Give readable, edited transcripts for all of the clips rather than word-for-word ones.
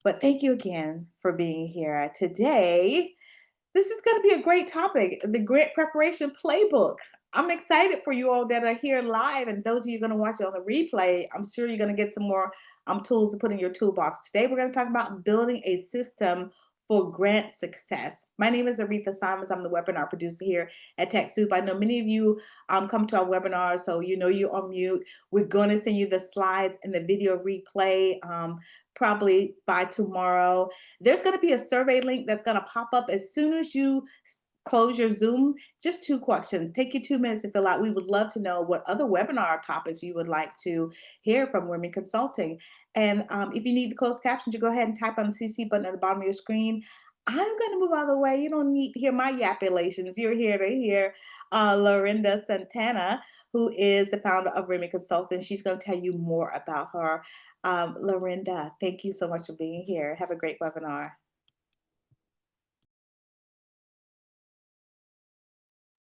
But thank you again for being here today. This is going to be a great topic, the grant preparation playbook. I'm excited for you all that are here live, and those of you going to watch it on the replay. I'm sure you're going to get some more tools to put in your toolbox. Today, we're going to talk about building a system for grant success. My name is Aretha Simons. I'm the webinar producer here at TechSoup. I know many of you come to our webinar, so you know you're on mute. We're going to send you the slides and the video replay probably by tomorrow. There's going to be a survey link that's going to pop up as soon as you close your Zoom. Just two questions. Take you 2 minutes to fill out. We would love to know what other webinar topics you would like to hear from Women Consulting. And if you need the closed captions, you go ahead and type on the CC button at the bottom of your screen. I'm going to move out of the way. You don't need to hear my yapulations. You're here to hear Lorinda Santana, who is the founder of Women Consulting. She's going to tell you more about her. Lorinda, thank you so much for being here. Have a great webinar.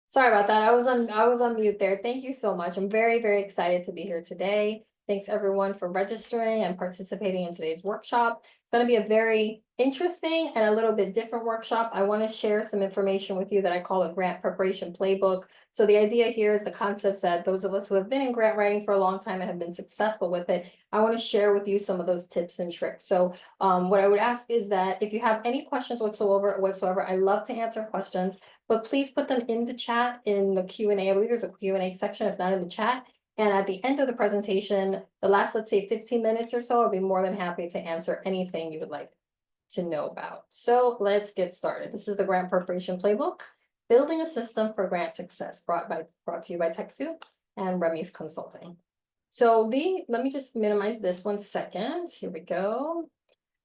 Sorry about that. I was on mute there. Thank you so much. I'm very, very excited to be here today. Thanks everyone for registering and participating in today's workshop. It's going to be a very interesting and a little bit different workshop. I want to share some information with you that I call a grant preparation playbook. So the idea here is the concepts that those of us who have been in grant writing for a long time and have been successful with it, I want to share with you some of those tips and tricks. So what I would ask is that if you have any questions whatsoever, I love to answer questions, but please put them in the chat in the Q&A. I believe there's a Q&A section, if not in the chat. And at the end of the presentation, the last, let's say 15 minutes or so, I'll be more than happy to answer anything you would like to know about. So let's get started. This is the grant preparation playbook, building a system for grant success, brought to you by TechSoup and Remy's Consulting. So let me just minimize this 1 second. Here we go.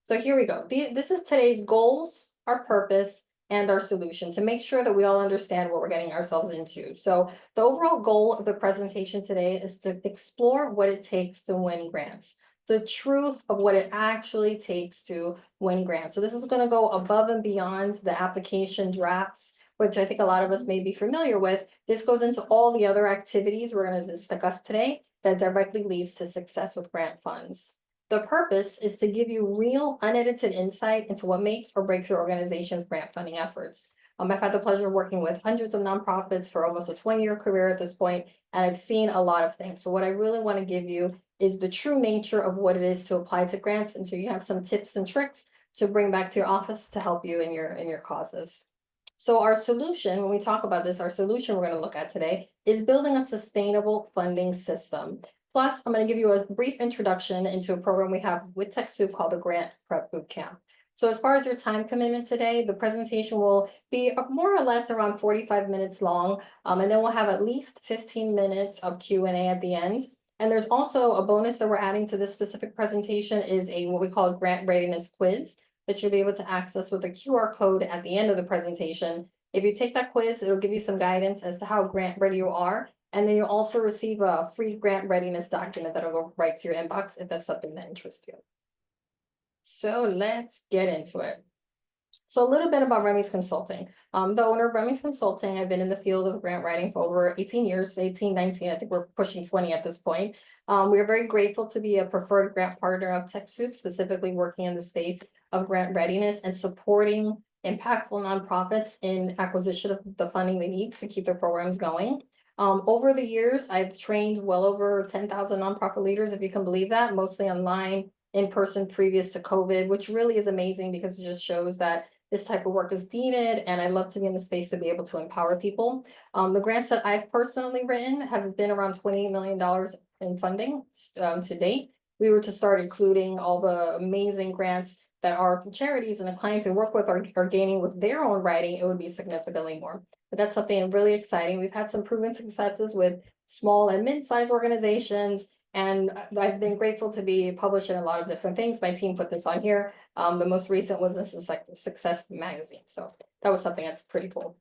So here we go. This is today's goals, our purpose, and our solution to make sure that we all understand what we're getting ourselves into. So the overall goal of the presentation today is to explore what it takes to win grants, the truth of what it actually takes to win grants. So this is going to go above and beyond the application drafts, which I think a lot of us may be familiar with. This goes into all the other activities we're going to discuss today that directly leads to success with grant funds. The purpose is to give you real, unedited insight into what makes or breaks your organization's grant funding efforts. I've had the pleasure of working with hundreds of nonprofits for almost a 20-year career at this point, and I've seen a lot of things. So what I really want to give you is the true nature of what it is to apply to grants, and so you have some tips and tricks to bring back to your office to help you in your causes. So our solution, when we talk about this, our solution we're going to look at today is building a sustainable funding system. Plus, I'm going to give you a brief introduction into a program we have with TechSoup called the Grant Prep Bootcamp. So as far as your time commitment today, the presentation will be more or less around 45 minutes long, and then we'll have at least 15 minutes of Q&A at the end. And there's also a bonus that we're adding to this specific presentation is what we call a grant readiness quiz that you'll be able to access with a QR code at the end of the presentation. If you take that quiz, it'll give you some guidance as to how grant ready you are. And then you'll also receive a free grant readiness document that'll go right to your inbox if that's something that interests you. So let's get into it. So a little bit about Remy's Consulting. The owner of Remy's Consulting, I've been in the field of grant writing for over 18 years, 18, 19, I think we're pushing 20 at this point. We are very grateful to be a preferred grant partner of TechSoup, specifically working in the space of grant readiness and supporting impactful nonprofits in acquisition of the funding they need to keep their programs going. Over the years, I've trained well over 10,000 nonprofit leaders, if you can believe that, mostly online, in person, previous to COVID, which really is amazing because it just shows that this type of work is needed. And I love to be in the space to be able to empower people. The grants that I've personally written have been around $28 million in funding to date. We were to start including all the amazing grants that our charities and the clients we work with are gaining with their own writing, it would be significantly more. But that's something really exciting. We've had some proven successes with small and mid-sized organizations, and I've been grateful to be published in a lot of different things. My team put this on here. The most recent was This Is Like the Success magazine. So that was something that's pretty cool.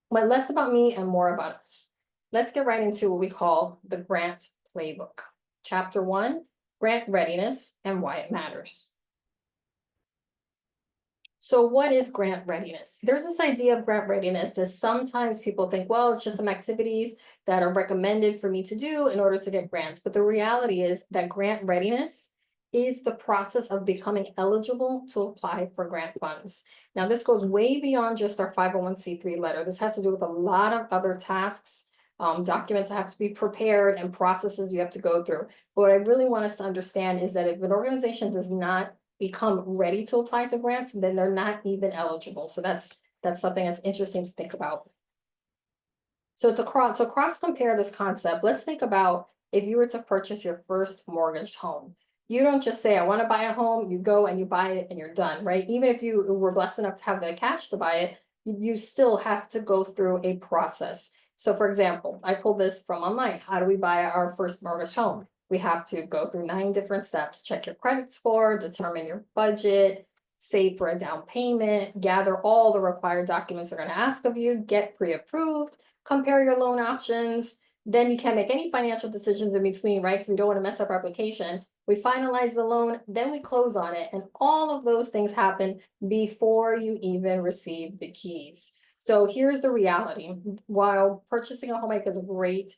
But less about me and more about us. Let's get right into what we call the grant playbook. Chapter 1, grant readiness and why it matters. So what is grant readiness? There's this idea of grant readiness that sometimes people think, well, it's just some activities that are recommended for me to do in order to get grants. But the reality is that grant readiness is the process of becoming eligible to apply for grant funds. Now, this goes way beyond just our 501(c)(3) letter. This has to do with a lot of other tasks, documents that have to be prepared and processes you have to go through. But what I really want us to understand is that if an organization does not become ready to apply to grants, then they're not even eligible. So that's something that's interesting to think about. So to cross compare this concept, let's think about if you were to purchase your first mortgaged home. You don't just say, I want to buy a home, you go and you buy it and you're done, right? Even if you were blessed enough to have the cash to buy it, you still have to go through a process. So for example, I pulled this from online. How do we buy our first mortgage home? We have to go through 9 different steps, check your credit score, determine your budget, save for a down payment, gather all the required documents they're going to ask of you, get pre-approved, compare your loan options. Then you can't make any financial decisions in between, right? Because we don't want to mess up our application. We finalize the loan, then we close on it. And all of those things happen before you even receive the keys. So here's the reality. While purchasing a home is a great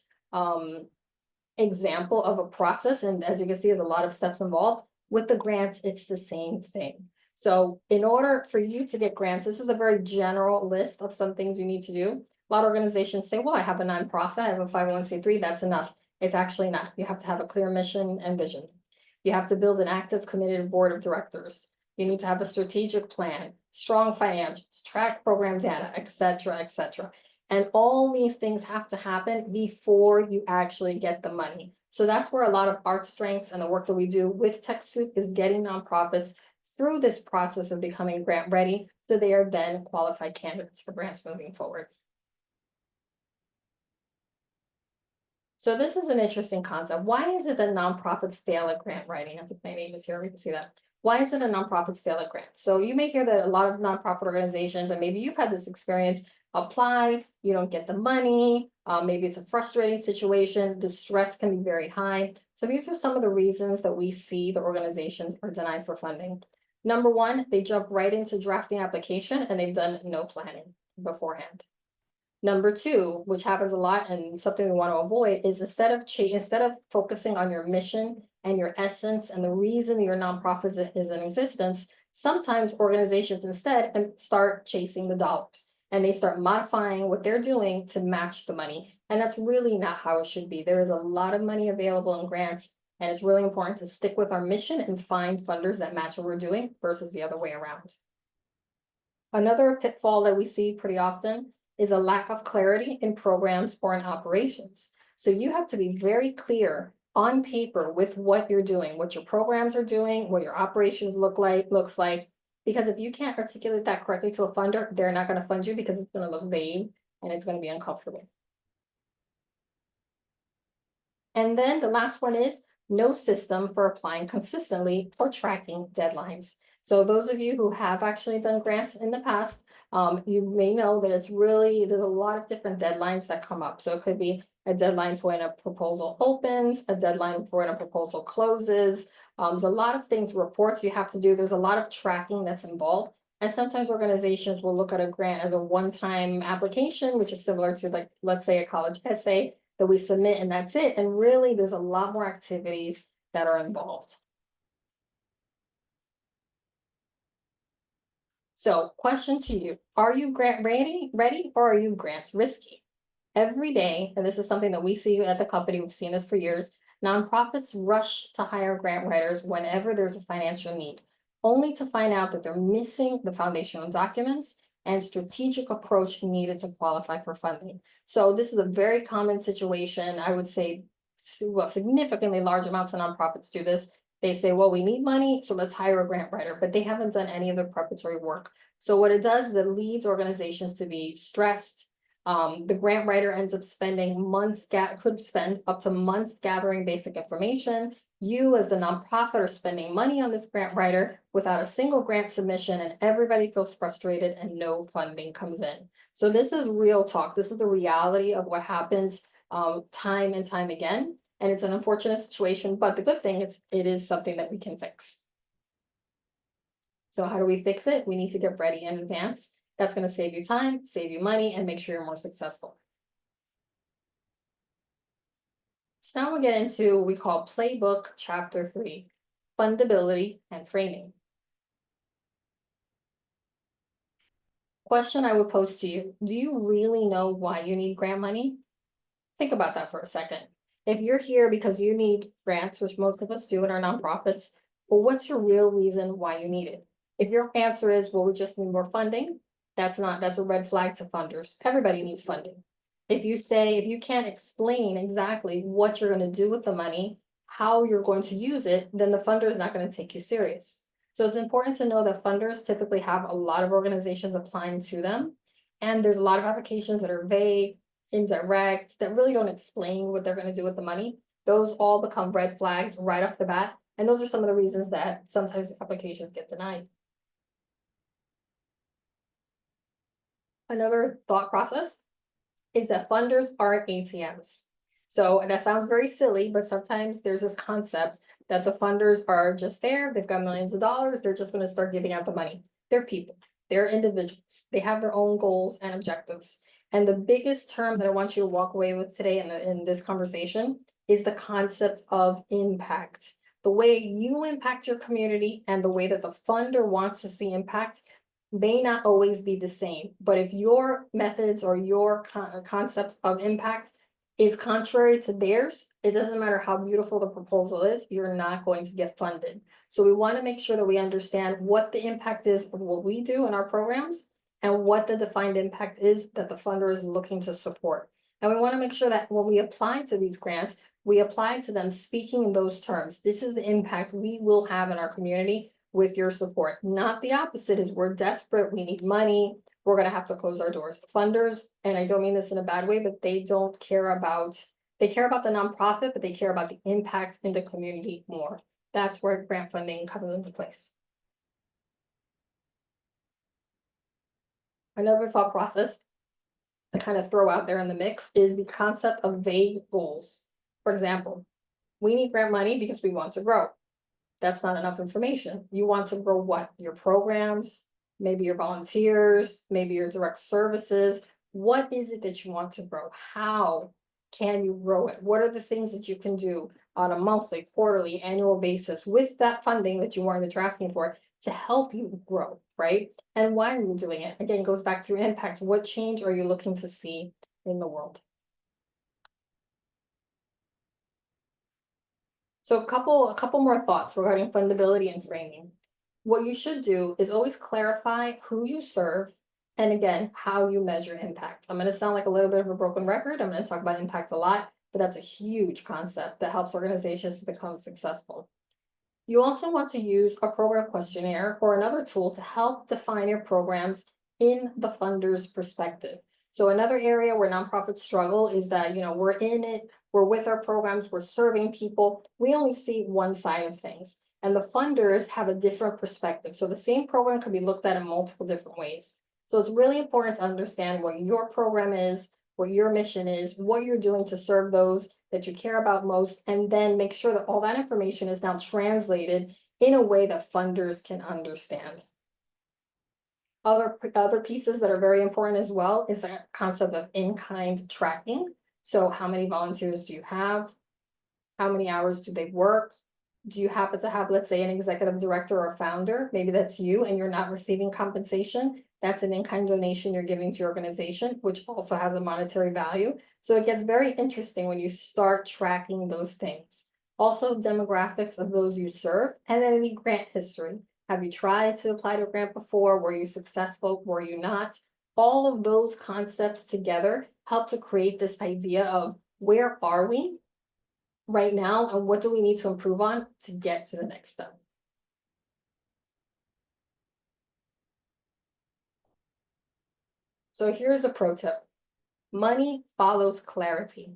example of a process, and as you can see, there's a lot of steps involved, with the grants, it's the same thing. So in order for you to get grants, this is a very general list of some things you need to do. A lot of organizations say, well, I have a nonprofit, I have a 501(c)(3), that's enough. It's actually not. You have to have a clear mission and vision. You have to build an active, committed board of directors. You need to have a strategic plan, strong financials, track program data, et cetera, et cetera. And all these things have to happen before you actually get the money. So that's where a lot of Art Strengths and the work that we do with TechSoup is getting nonprofits through this process of becoming grant ready, so they are then qualified candidates for grants moving forward. So this is an interesting concept. Why is it that nonprofits fail at grant writing? I think my name is here, we can see that. Why is it that nonprofits fail at grants? So you may hear that a lot of nonprofit organizations, and maybe you've had this experience, apply, you don't get the money, maybe it's a frustrating situation, the stress can be very high. So these are some of the reasons that we see the organizations are denied for funding. Number one, they jump right into drafting application and they've done no planning beforehand. Number two, which happens a lot and something we want to avoid, is instead of focusing on your mission and your essence and the reason your nonprofit is in existence, sometimes organizations instead start chasing the dollars and they start modifying what they're doing to match the money. And that's really not how it should be. There is a lot of money available in grants, and it's really important to stick with our mission and find funders that match what we're doing versus the other way around. Another pitfall that we see pretty often is a lack of clarity in programs or in operations. So you have to be very clear on paper with what you're doing, what your programs are doing, what your operations looks like. Because if you can't articulate that correctly to a funder, they're not going to fund you because it's going to look vague and it's going to be uncomfortable. And then the last one is no system for applying consistently or tracking deadlines. So those of you who have actually done grants in the past, you may know that there's a lot of different deadlines that come up. So it could be a deadline for when a proposal opens, a deadline for when a proposal closes. There's a lot of things, reports you have to do. There's a lot of tracking that's involved. And sometimes organizations will look at a grant as a one-time application, which is similar to, like, let's say a college essay that we submit and that's it. And really, there's a lot more activities that are involved. So question to you, are you grant ready or are you grant risky? Every day, and this is something that we see at the company, we've seen this for years, nonprofits rush to hire grant writers whenever there's a financial need, only to find out that they're missing the foundational documents and strategic approach needed to qualify for funding. So this is a very common situation. I would say, well, significantly large amounts of nonprofits do this. They say, well, we need money, so let's hire a grant writer, but they haven't done any of the preparatory work. So what it does is it leads organizations to be stressed. The grant writer ends up spending months, could spend up to months gathering basic information. You as the nonprofit are spending money on this grant writer without a single grant submission, and everybody feels frustrated and no funding comes in. So this is real talk. This is the reality of what happens time and time again. And it's an unfortunate situation, but the good thing is it is something that we can fix. So how do we fix it? We need to get ready in advance. That's going to save you time, save you money, and make sure you're more successful. So now we'll get into what we call Playbook Chapter 3, fundability and framing. Question I would pose to you: do you really know why you need grant money? Think about that for a second. If you're here because you need grants, which most of us do in our nonprofits, well, what's your real reason why you need it? If your answer is, well, we just need more funding, that's a red flag to funders. Everybody needs funding. If you can't explain exactly what you're going to do with the money, how you're going to use it, then the funder is not going to take you serious. So it's important to know that funders typically have a lot of organizations applying to them. And there's a lot of applications that are vague, indirect, that really don't explain what they're going to do with the money. Those all become red flags right off the bat. And those are some of the reasons that sometimes applications get denied. Another thought process is that funders aren't ATMs. So that sounds very silly, but sometimes there's this concept that the funders are just there, they've got millions of dollars, they're just going to start giving out the money. They're people, they're individuals, they have their own goals and objectives. And the biggest term that I want you to walk away with today in this conversation is the concept of impact. The way you impact your community and the way that the funder wants to see impact may not always be the same, but if your methods or your concepts of impact is contrary to theirs, it doesn't matter how beautiful the proposal is, you're not going to get funded. So we want to make sure that we understand what the impact is of what we do in our programs and what the defined impact is that the funder is looking to support. And we want to make sure that when we apply to these grants, we apply to them speaking in those terms. This is the impact we will have in our community with your support. Not the opposite is we're desperate, we need money, we're gonna have to close our doors. Funders, and I don't mean this in a bad way, but they care about the nonprofit, but they care about the impact in the community more. That's where grant funding comes into place. Another thought process to kind of throw out there in the mix is the concept of vague goals. For example, we need grant money because we want to grow. That's not enough information. You want to grow what? Your programs, maybe your volunteers, maybe your direct services. What is it that you want to grow? How can you grow it? What are the things that you can do on a monthly, quarterly, annual basis with that funding that you're asking for to help you grow, right? And why are you doing it? Again, it goes back to your impact. What change are you looking to see in the world? So a couple more thoughts regarding fundability and framing. What you should do is always clarify who you serve and again, how you measure impact. I'm going to sound like a little bit of a broken record. I'm going to talk about impact a lot, but that's a huge concept that helps organizations to become successful. You also want to use a program questionnaire or another tool to help define your programs in the funder's perspective. So another area where nonprofits struggle is that, we're in it, we're with our programs, we're serving people. We only see one side of things, and the funders have a different perspective. So the same program can be looked at in multiple different ways. So it's really important to understand what your program is, what your mission is, what you're doing to serve those that you care about most, and then make sure that all that information is now translated in a way that funders can understand. Other pieces that are very important as well is the concept of in-kind tracking. So how many volunteers do you have? How many hours do they work? Do you happen to have, let's say, an executive director or founder? Maybe that's you and you're not receiving compensation. That's an in-kind donation you're giving to your organization, which also has a monetary value. So it gets very interesting when you start tracking those things. Also, demographics of those you serve, and then any grant history. Have you tried to apply to a grant before? Were you successful? Were you not? All of those concepts together help to create this idea of where are we right now and what do we need to improve on to get to the next step. So here's a pro tip. Money follows clarity.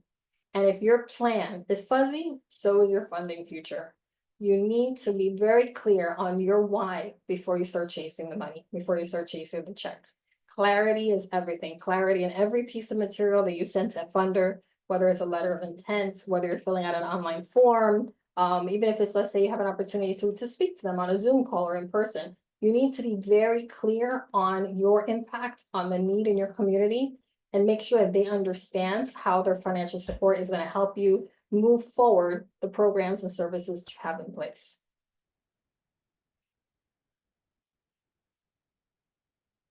And if your plan is fuzzy, so is your funding future. You need to be very clear on your why before you start chasing the money, before you start chasing the check. Clarity is everything. Clarity in every piece of material that you send to a funder, whether it's a letter of intent, whether you're filling out an online form, even if it's, let's say you have an opportunity to speak to them on a Zoom call or in person, you need to be very clear on your impact, on the need in your community, and make sure that they understand how their financial support is going to help you move forward the programs and services that you have in place.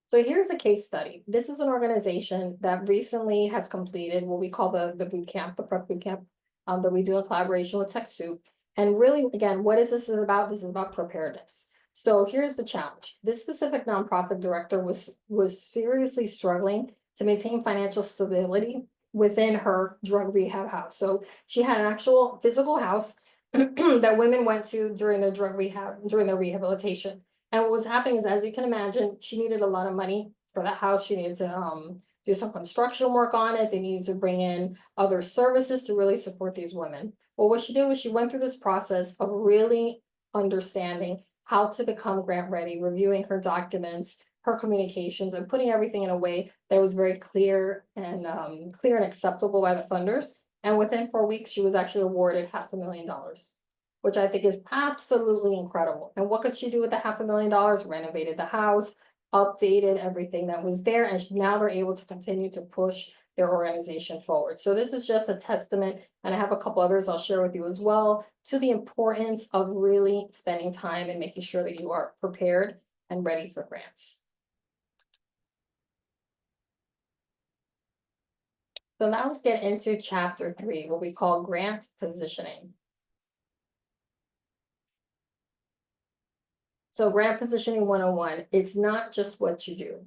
So here's a case study. This is an organization that recently has completed what we call the boot camp, the prep boot camp, that we do in collaboration with TechSoup. And really, again, what is this about? This is about preparedness. So here's the challenge. This specific nonprofit director was seriously struggling to maintain financial stability within her drug rehab house. So she had an actual physical house that women went to during their drug rehab, during their rehabilitation. And what was happening is, as you can imagine, she needed a lot of money for that house. She needed to do some construction work on it. They needed to bring in other services to really support these women. Well, what she did was she went through this process of really understanding how to become grant ready, reviewing her documents, her communications, and putting everything in a way that was very clear and acceptable by the funders. And within 4 weeks, she was actually awarded $500,000, which I think is absolutely incredible. And what could she do with the $500,000? Renovated the house, updated everything that was there, and now they're able to continue to push their organization forward. So this is just a testament, and I have a couple others I'll share with you as well, to the importance of really spending time and making sure that you are prepared and ready for grants. So now let's get into chapter 3, what we call grant positioning. So grant positioning 101, it's not just what you do.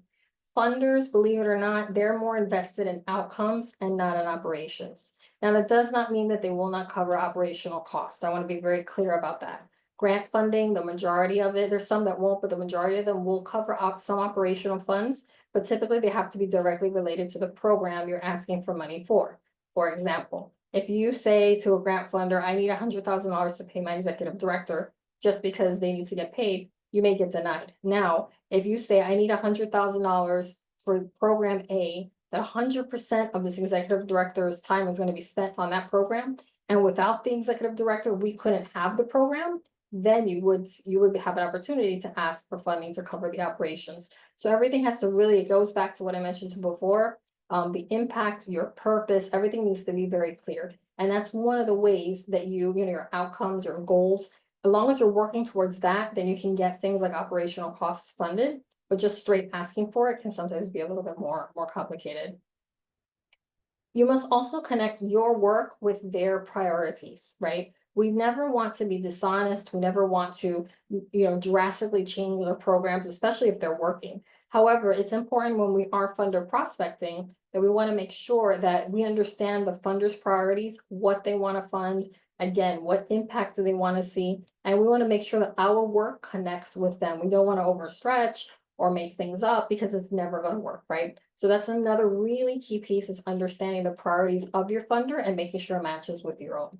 Funders, believe it or not, they're more invested in outcomes and not in operations. Now, that does not mean that they will not cover operational costs. I want to be very clear about that. Grant funding, the majority of it, there's some that won't, but the majority of them will cover up some operational funds, but typically they have to be directly related to the program you're asking for money for. For example, if you say to a grant funder, I need $100,000 to pay my executive director just because they need to get paid, you may get denied. Now, if you say, I need $100,000 for program A, that 100% of this executive director's time is going to be spent on that program, and without the executive director, we couldn't have the program, then you would have an opportunity to ask for funding to cover the operations. So everything has to really, it goes back to what I mentioned before, the impact, your purpose, everything needs to be very clear. And that's one of the ways that your outcomes, your goals, as long as you're working towards that, then you can get things like operational costs funded, but just straight asking for it can sometimes be a little bit more complicated. You must also connect your work with their priorities, right? We never want to be dishonest. We never want to, drastically change their programs, especially if they're working. However, it's important when we are funder prospecting that we want to make sure that we understand the funders' priorities, what they want to fund, again, what impact do they want to see, and we want to make sure that our work connects with them. We don't want to overstretch or make things up because it's never going to work, right? So that's another really key piece, is understanding the priorities of your funder and making sure it matches with your own.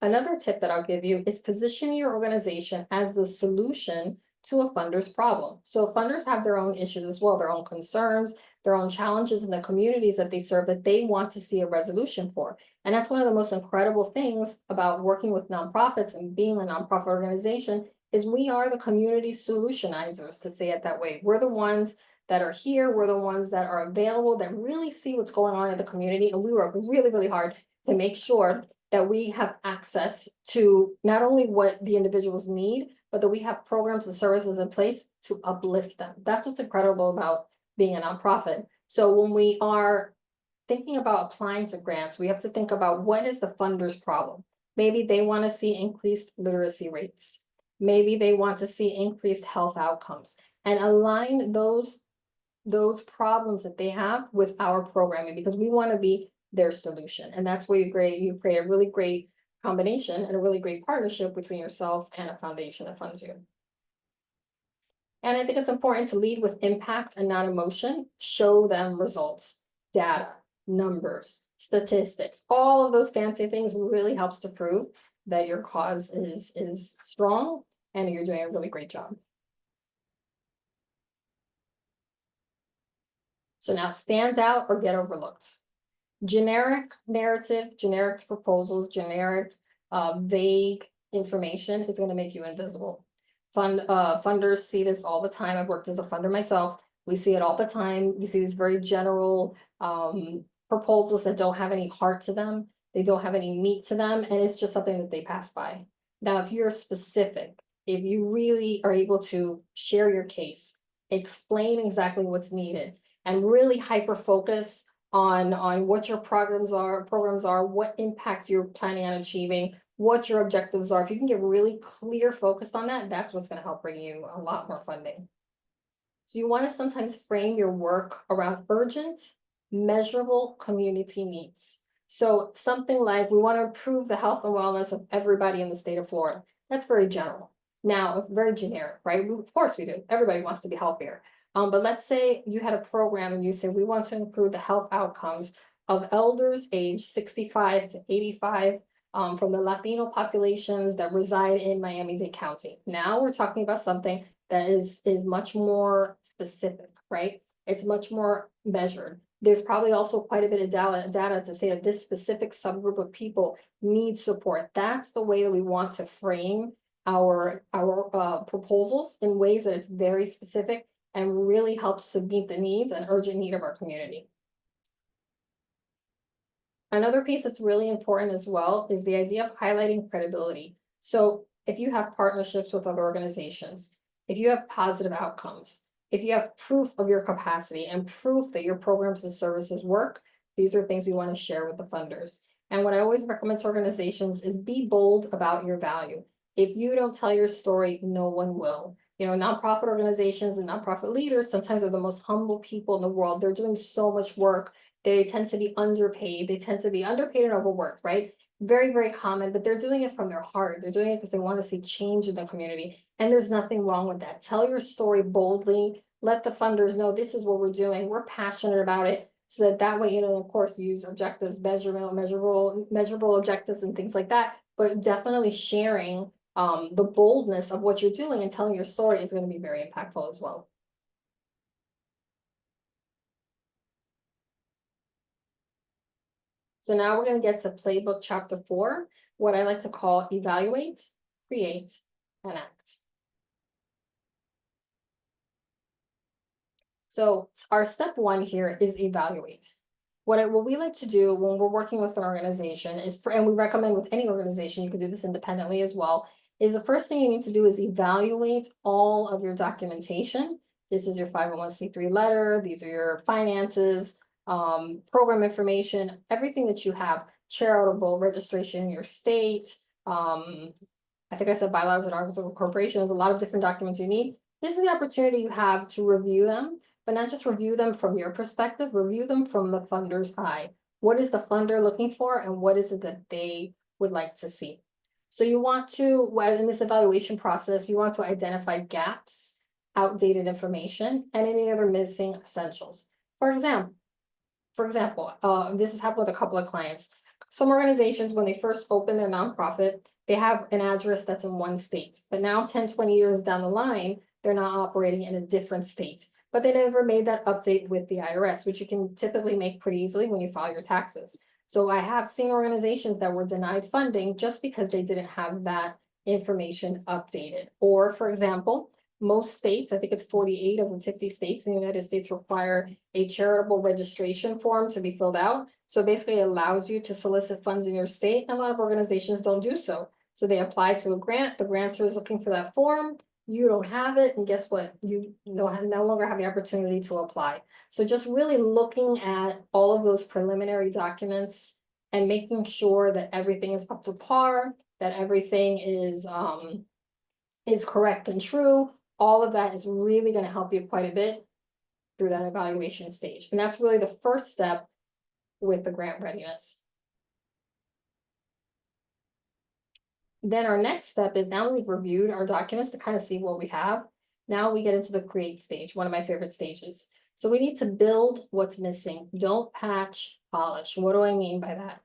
Another tip that I'll give you is position your organization as the solution to a funder's problem. So funders have their own issues as well, their own concerns, their own challenges in the communities that they serve that they want to see a resolution for. And that's one of the most incredible things about working with nonprofits and being a nonprofit organization, is we are the community solutionizers, to say it that way. We're the ones that are here, we're the ones that are available, that really see what's going on in the community. And we work really, really hard to make sure that we have access to not only what the individuals need, but that we have programs and services in place to uplift them. That's what's incredible about being a nonprofit. So when we are thinking about applying to grants, we have to think about, what is the funder's problem? Maybe they want to see increased literacy rates. Maybe they want to see increased health outcomes, and align those problems that they have with our programming, because we want to be their solution. And that's where you create a really great combination and a really great partnership between yourself and a foundation that funds you. And I think it's important to lead with impact and not emotion. Show them results, data, numbers, statistics, all of those fancy things really helps to prove that your cause is strong and you're doing a really great job. So now, stand out or get overlooked. Generic narrative, generic proposals, generic vague information is going to make you invisible. Funders see this all the time. I've worked as a funder myself. We see it all the time. We see these very general proposals that don't have any heart to them. They don't have any meat to them, and it's just something that they pass by. Now, if you're specific, if you really are able to share your case, explain exactly what's needed, and really hyper focus on what your programs are, what impact you're planning on achieving, what your objectives are. If you can get really clear focused on that, that's what's going to help bring you a lot more funding. So you want to sometimes frame your work around urgent, measurable community needs. So something like, we want to improve the health and wellness of everybody in the state of Florida. That's very general. Now, it's very generic, right? Of course we do. Everybody wants to be healthier. But let's say you had a program and you say, we want to improve the health outcomes of elders aged 65 to 85 from the Latino populations that reside in Miami-Dade County. Now we're talking about something that is much more specific, right? It's much more measured. There's probably also quite a bit of data to say that this specific subgroup of people need support. That's the way that we want to frame our proposals, in ways that it's very specific and really helps to meet the needs and urgent need of our community. Another piece that's really important as well is the idea of highlighting credibility. So if you have partnerships with other organizations, if you have positive outcomes, if you have proof of your capacity and proof that your programs and services work, these are things we want to share with the funders. And what I always recommend to organizations is be bold about your value. If you don't tell your story, no one will. You know, nonprofit organizations and nonprofit leaders sometimes are the most humble people in the world. They're doing so much work. They tend to be underpaid. They tend to be underpaid and overworked, right? Very, very common, but they're doing it from their heart. They're doing it because they want to see change in the community. And there's nothing wrong with that. Tell your story boldly. Let the funders know this is what we're doing. We're passionate about it. So that way, of course, use objectives, measurable objectives and things like that. But definitely sharing the boldness of what you're doing and telling your story is going to be very impactful as well. So now we're going to get to Playbook Chapter 4, what I like to call evaluate, create, and act. So our step one here is evaluate. What we like to do when we're working with an organization is, and we recommend with any organization, you can do this independently as well, is the first thing you need to do is evaluate all of your documentation. This is your 501c3 letter. These are your finances, program information, everything that you have, charitable registration in your state. I think I said bylaws and articles of incorporation. There's a lot of different documents you need. This is the opportunity you have to review them, but not just review them from your perspective, review them from the funder's eye. What is the funder looking for and what is it that they would like to see? So you want to, in this evaluation process, you want to identify gaps, outdated information, and any other missing essentials. For example, this has happened with a couple of clients. Some organizations, when they first open their nonprofit, they have an address that's in one state, but now 10, 20 years down the line, they're now operating in a different state, but they never made that update with the IRS, which you can typically make pretty easily when you file your taxes. So I have seen organizations that were denied funding just because they didn't have that information updated. Or for example, most states, I think it's 48 of the 50 states in the United States, require a charitable registration form to be filled out. So basically it allows you to solicit funds in your state, and a lot of organizations don't do so. So they apply to a grant, the grantor is looking for that form, you don't have it, and guess what? You no longer have the opportunity to apply. So just really looking at all of those preliminary documents and making sure that everything is up to par, that everything is correct and true. All of that is really going to help you quite a bit through that evaluation stage. And that's really the first step with the grant readiness. Then our next step is, now that we've reviewed our documents to kind of see what we have, now we get into the create stage, one of my favorite stages. So we need to build what's missing. Don't patch, polish. What do I mean by that?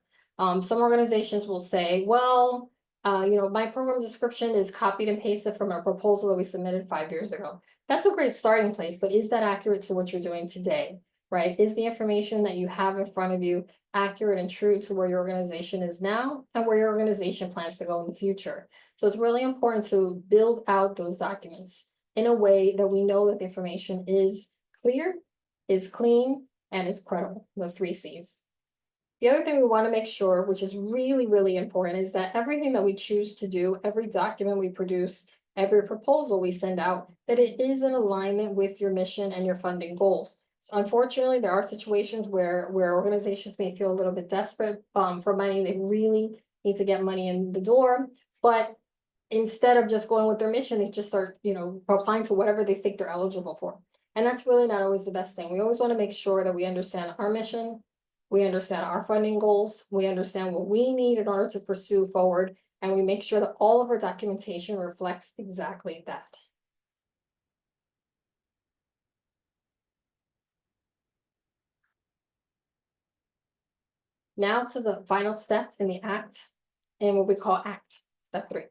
Some organizations will say, well, my program description is copied and pasted from a proposal that we submitted 5 years ago. That's a great starting place, but is that accurate to what you're doing today, right? Is the information that you have in front of you accurate and true to where your organization is now and where your organization plans to go in the future? So it's really important to build out those documents in a way that we know that the information is clear, is clean, and is credible, the 3 C's. The other thing we want to make sure, which is really, really important, is that everything that we choose to do, every document we produce, every proposal we send out, that it is in alignment with your mission and your funding goals. So unfortunately, there are situations where organizations may feel a little bit desperate for money. They really need to get money in the door, but instead of just going with their mission, they just start, applying to whatever they think they're eligible for. And that's really not always the best thing. We always want to make sure that we understand our mission, we understand our funding goals, we understand what we need in order to pursue forward, and we make sure that all of our documentation reflects exactly that. Now to the final step in the act, and what we call act, step 3.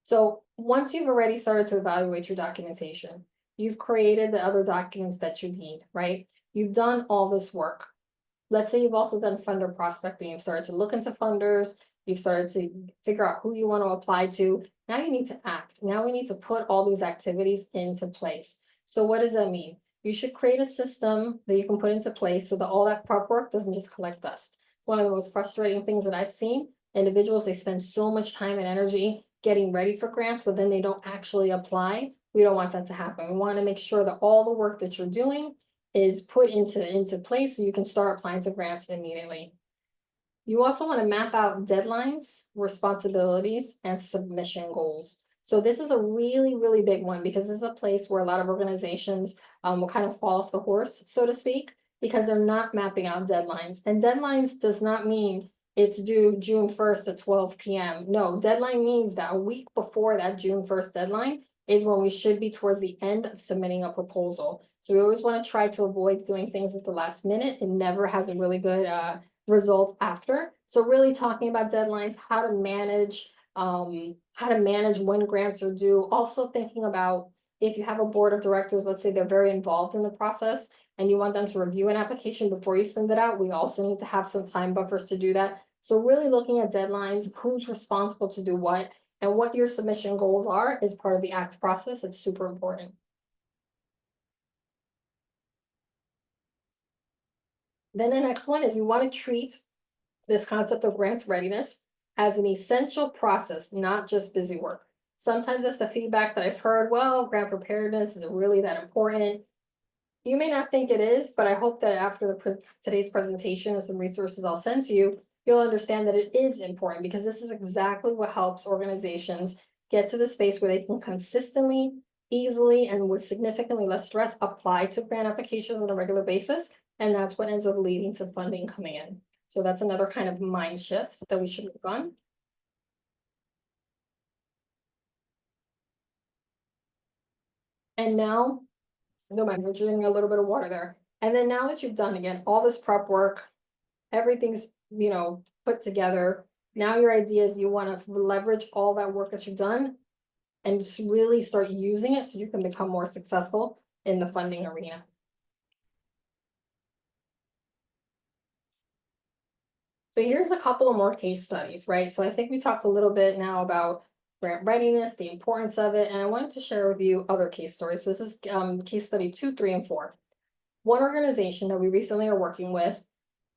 So once you've already started to evaluate your documentation, you've created the other documents that you need, right? You've done all this work. Let's say you've also done funder prospecting. You've started to look into funders. You've started to figure out who you want to apply to. Now you need to act. Now we need to put all these activities into place. So what does that mean? You should create a system that you can put into place so that all that prep work doesn't just collect dust. One of the most frustrating things that I've seen, individuals, they spend so much time and energy getting ready for grants, but then they don't actually apply. We don't want that to happen. We want to make sure that all the work that you're doing is put into place so you can start applying to grants immediately. You also want to map out deadlines, responsibilities, and submission goals. So this is a really, really big one because this is a place where a lot of organizations will kind of fall off the horse, so to speak, because they're not mapping out deadlines. And deadlines does not mean it's due June 1st at 12 p.m. No, deadline means that a week before that June 1st deadline is when we should be towards the end of submitting a proposal. So we always want to try to avoid doing things at the last minute. It never has a really good result after. So really talking about deadlines, how to manage when grants are due. Also thinking about if you have a board of directors, let's say they're very involved in the process and you want them to review an application before you send it out, we also need to have some time buffers to do that. So really looking at deadlines, who's responsible to do what, and what your submission goals are is part of the ACT process. It's super important. Then the next one is we want to treat this concept of grant readiness as an essential process, not just busy work. Sometimes that's the feedback that I've heard. Well, grant preparedness is really that important. You may not think it is, but I hope that after today's presentation and some resources I'll send to you, you'll understand that it is important because this is exactly what helps organizations get to the space where they can consistently, easily, and with significantly less stress apply to grant applications on a regular basis. And that's what ends up leading to funding coming in. So that's another kind of mind shift that we should work on. And now, no matter, we're drinking a little bit of water there. And then now that you've done again all this prep work, everything's put together. Now your idea is you want to leverage all that work that you've done and just really start using it so you can become more successful in the funding arena. So here's a couple of more case studies, right? So I think we talked a little bit now about grant readiness, the importance of it, and I wanted to share with you other case stories. So this is case study 2, 3, and 4. One organization that we recently are working with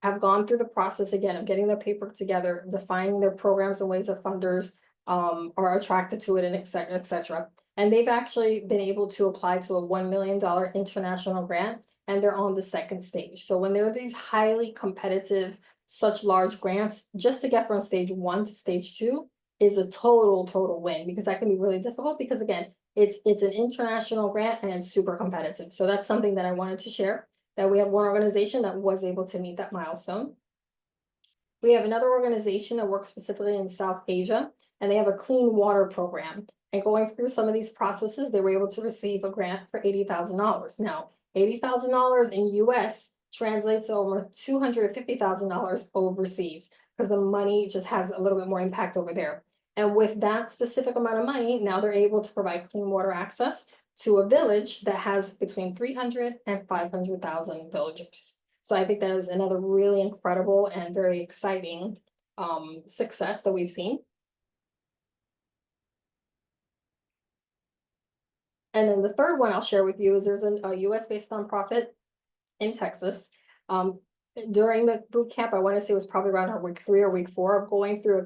have gone through the process again of getting their paperwork together, defining their programs and ways that funders are attracted to it, and et cetera, et cetera. And they've actually been able to apply to a $1 million international grant, and they're on the second stage. So when there are these highly competitive, such large grants, just to get from stage 1 to stage 2 is a total win, because that can be really difficult because again, it's an international grant and it's super competitive. So that's something that I wanted to share, that we have one organization that was able to meet that milestone. We have another organization that works specifically in South Asia, and they have a clean water program. And going through some of these processes, they were able to receive a grant for $80,000. Now, $80,000 in US translates to over $250,000 overseas, because the money just has a little bit more impact over there. And with that specific amount of money, now they're able to provide clean water access to a village that has between 300 and 500,000 villagers. So I think that is another really incredible and very exciting success that we've seen. And then the third one I'll share with you is there's a US-based nonprofit in Texas. During the boot camp, I want to say it was probably around week 3 or week 4 of going through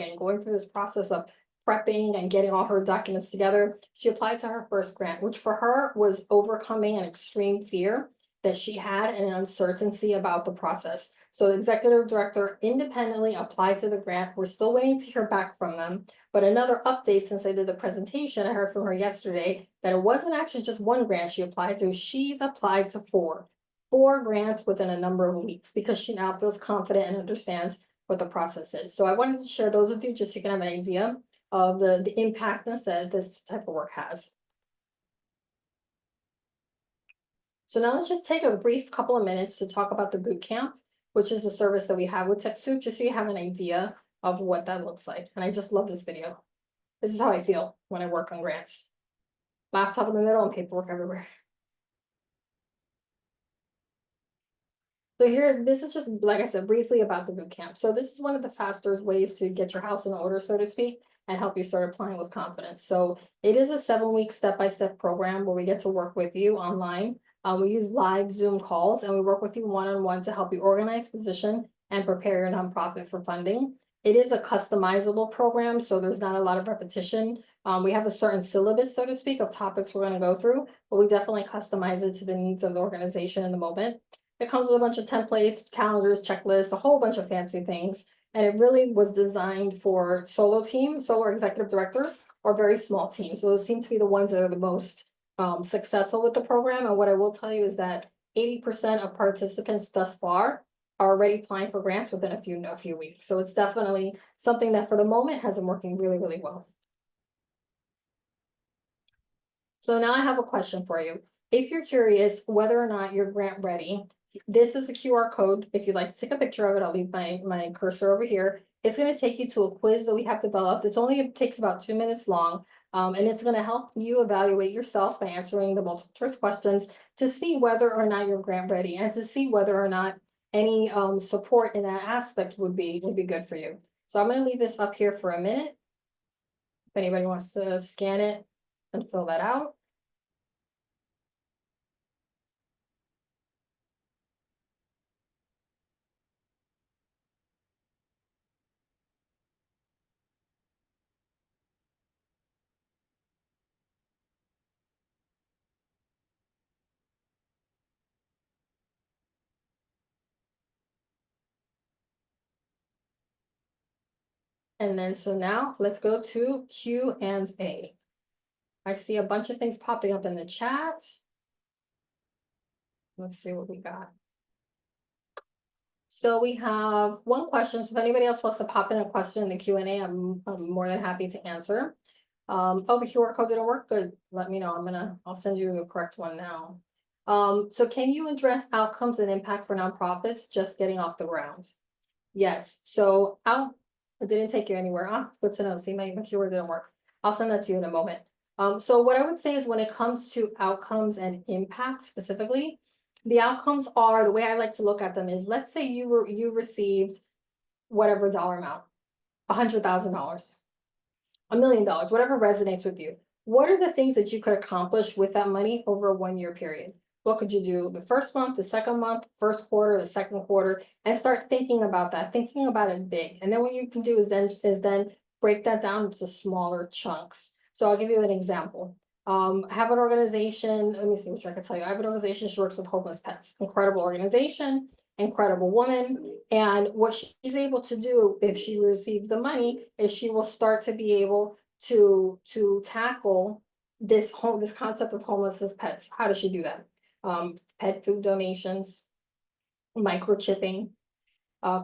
this process of prepping and getting all her documents together, she applied to her first grant, which for her was overcoming an extreme fear that she had and an uncertainty about the process. So the executive director independently applied to the grant. We're still waiting to hear back from them. But another update since I did the presentation, I heard from her yesterday that it wasn't actually just one grant she applied to. She's applied to four grants within a number of weeks because she now feels confident and understands what the process is. So I wanted to share those with you just so you can have an idea of the impact that this type of work has. So now let's just take a brief couple of minutes to talk about the boot camp, which is the service that we have with TechSoup, just so you have an idea of what that looks like. And I just love this video. This is how I feel when I work on grants. Laptop in the middle and paperwork everywhere. So here, this is just, like I said, briefly about the boot camp. So this is one of the fastest ways to get your house in order, so to speak, and help you start applying with confidence. So it is a 7-week step-by-step program where we get to work with you online. We use live Zoom calls and we work with you one-on-one to help you organize, position, and prepare your nonprofit for funding. It is a customizable program, so there's not a lot of repetition. We have a certain syllabus, so to speak, of topics we're going to go through, but we definitely customize it to the needs of the organization in the moment. It comes with a bunch of templates, calendars, checklists, a whole bunch of fancy things. And it really was designed for solo teams, solo executive directors, or very small teams. So those seem to be the ones that are the most successful with the program. And what I will tell you is that 80% of participants thus far are already applying for grants within a few weeks. So it's definitely something that for the moment has been working really, really well. So now I have a question for you. If you're curious whether or not you're grant ready, this is a QR code. If you'd like to take a picture of it, I'll leave my cursor over here. It's going to take you to a quiz that we have developed. It takes about 2 minutes long. And it's going to help you evaluate yourself by answering the multiple choice questions to see whether or not you're grant ready and to see whether or not any support in that aspect would be good for you. So I'm going to leave this up here for a minute. If anybody wants to scan it and fill that out. And then, so now let's go to Q&A. I see a bunch of things popping up in the chat. Let's see what we got. So we have one question. So if anybody else wants to pop in a question in the Q&A, I'm more than happy to answer. Oh, the QR code didn't work. Good. Let me know. I'll send you the correct one now. So can you address outcomes and impact for nonprofits just getting off the ground? Yes. So it didn't take you anywhere. Good to know. See, my keyword didn't work. I'll send that to you in a moment. So what I would say is when it comes to outcomes and impact specifically, the outcomes are, the way I like to look at them is, let's say you received whatever dollar amount, $100,000, $1 million, whatever resonates with you. What are the things that you could accomplish with that money over a 1-year period? What could you do the first month, the second month, first quarter, the second quarter, and start thinking about that, thinking about it big. And then what you can do is then break that down into smaller chunks. So I'll give you an example. I have an organization, let me see which I can tell you. I have an organization, she works with homeless pets. Incredible organization, incredible woman. And what she's able to do if she receives the money is she will start to be able to tackle this concept of homelessness pets. How does she do that? Pet food donations, microchipping,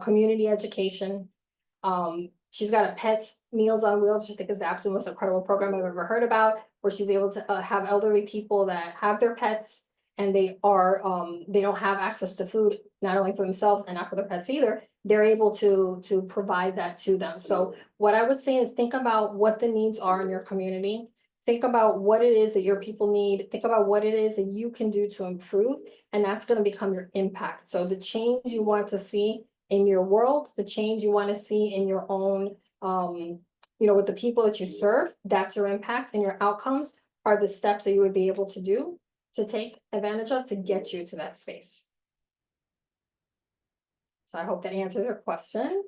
community education. She's got a Pets Meals on Wheels, which I think is the absolute most incredible program I've ever heard about, where she's able to have elderly people that have their pets and they don't have access to food, not only for themselves and not for their pets either. They're able to provide that to them. So what I would say is think about what the needs are in your community. Think about what it is that your people need. Think about what it is that you can do to improve, and that's going to become your impact. So the change you want to see in your world, the change you want to see in your own, with the people that you serve, that's your impact, and your outcomes are the steps that you would be able to do to take advantage of to get you to that space. So I hope that answers your question.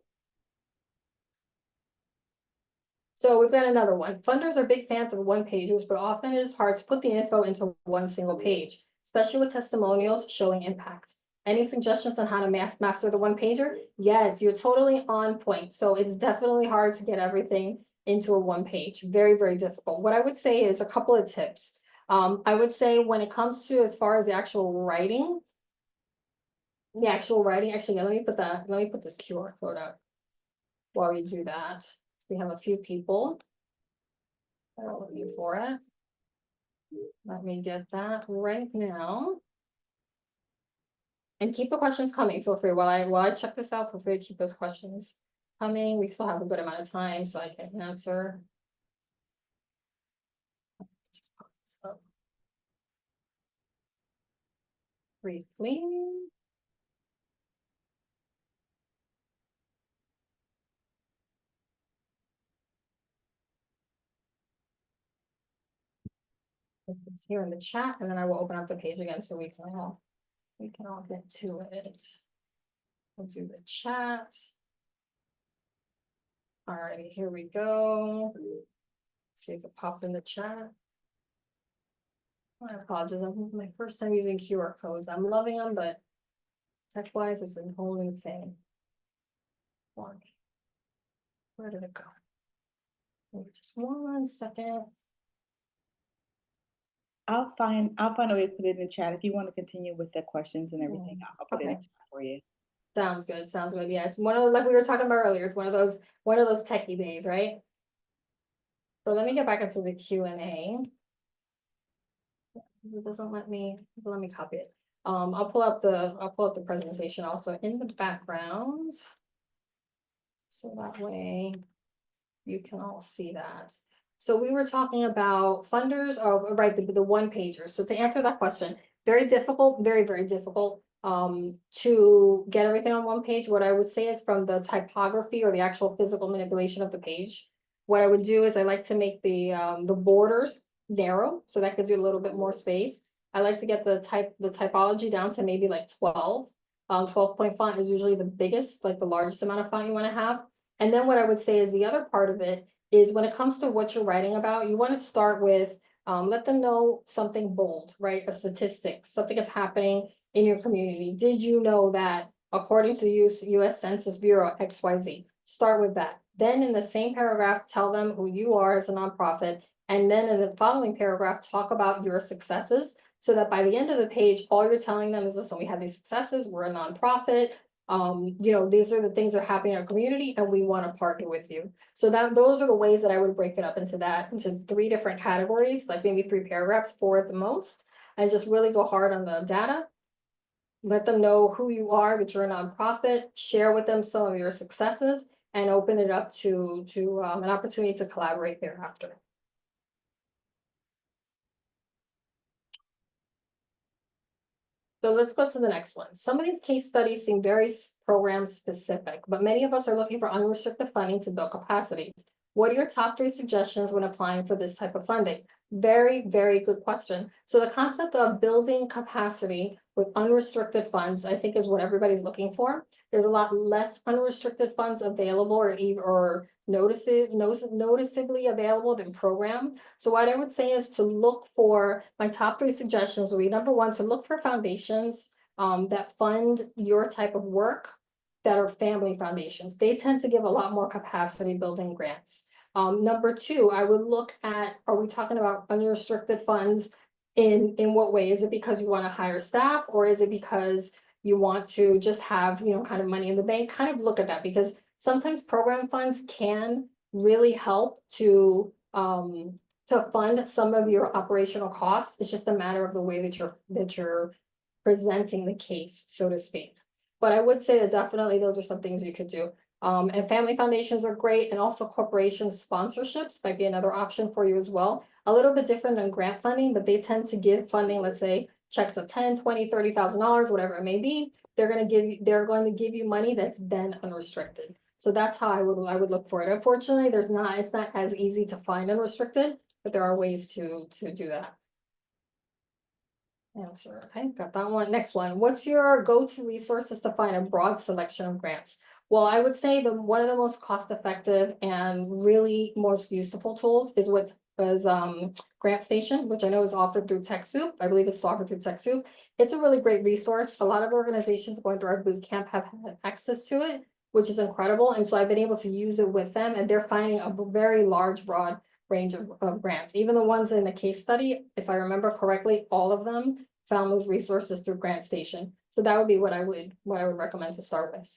So we've got another one. Funders are big fans of one pages, but often it is hard to put the info into one single page, especially with testimonials showing impact. Any suggestions on how to master the one pager? Yes, you're totally on point. So it's definitely hard to get everything into a one page. Very, very difficult. What I would say is a couple of tips. I would say when it comes to as far as the actual writing, actually, yeah, let me put this QR code up while we do that. We have a few people that are looking for it. Let me get that right now. And keep the questions coming. Feel free while I check this out, feel free to keep those questions coming. We still have a good amount of time, so I can answer. Just pop this up briefly. It's here in the chat, and then I will open up the page again so we can all get to it. We'll do the chat. All right, here we go. See if it pops in the chat. I apologize. I'm my first time using QR codes. I'm loving them, but tech-wise, it's a whole new thing for me. Where did it go? Just 1 second. I'll find a way to put it in the chat. If you want to continue with the questions and everything, I'll put it in the Okay. chat for you. Sounds good. Sounds good. Yeah, it's one of like we were talking about earlier. It's one of those techie days, right? So let me get back into the Q&A. It doesn't let me copy it. I'll pull up the presentation also in the background. So that way you can all see that. So we were talking about funders, right, the one pager. So to answer that question, very difficult, very, very difficult to get everything on one page. What I would say is from the typography or the actual physical manipulation of the page. What I would do is I like to make the borders narrow, so that gives you a little bit more space. I like to get the typology down to maybe like 12. 12-point font is usually the biggest, like the largest amount of font you want to have. And then what I would say is the other part of it is when it comes to what you're writing about, you want to start with let them know something bold, right? A statistic, something that's happening in your community. Did you know that according to the US Census Bureau, XYZ? Start with that. Then in the same paragraph, tell them who you are as a nonprofit. And then in the following paragraph, talk about your successes so that by the end of the page, all you're telling them is, listen, we have these successes, we're a nonprofit, these are the things that are happening in our community and we want to partner with you. So those are the ways that I would break it up into 3 different categories, like maybe 3 paragraphs, 4 at the most, and just really go hard on the data. Let them know who you are, that you're a nonprofit, share with them some of your successes, and open it up to an opportunity to collaborate thereafter. So let's go to the next one. Some of these case studies seem very program specific, but many of us are looking for unrestricted funding to build capacity. What are your top 3 suggestions when applying for this type of funding? Very, very good question. So the concept of building capacity with unrestricted funds, I think is what everybody's looking for. There's a lot less unrestricted funds available or noticeably available than program. So what I would say is to look for, my top 3 suggestions would be, number 1, to look for foundations that fund your type of work that are family foundations. They tend to give a lot more capacity building grants. Number 2, I would look at, are we talking about unrestricted funds in what way? Is it because you want to hire staff, or is it because you want to just have, kind of money in the bank? Kind of look at that, because sometimes program funds can really help to fund some of your operational costs. It's just a matter of the way that you're presenting the case, so to speak. But I would say that definitely those are some things you could do. And family foundations are great, and also corporation sponsorships might be another option for you as well. A little bit different than grant funding, but they tend to give funding, let's say checks of 10, 20, $30,000, whatever it may be. They're going to give you money that's then unrestricted. So that's how I would look for it. Unfortunately, it's not as easy to find unrestricted, but there are ways to do that. Answer. Okay, got that one. Next one. What's your go-to resources to find a broad selection of grants? Well, I would say one of the most cost effective and really most useful tools is what is Grant Station, which I know is offered through TechSoup. I believe it's offered through TechSoup. It's a really great resource. A lot of organizations going through our boot camp have had access to it, which is incredible. And so I've been able to use it with them, and they're finding a very large, broad range of grants. Even the ones in the case study, if I remember correctly, all of them found those resources through Grant Station. So that would be what I would recommend to start with.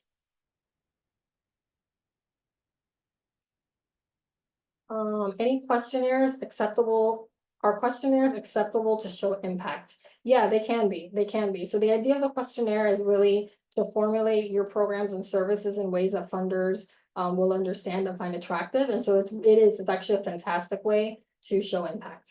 Any questionnaires acceptable? Are questionnaires acceptable to show impact? Yeah, they can be. They can be. So the idea of the questionnaire is really to formulate your programs and services in ways that funders will understand and find attractive. And so it's actually a fantastic way to show impact.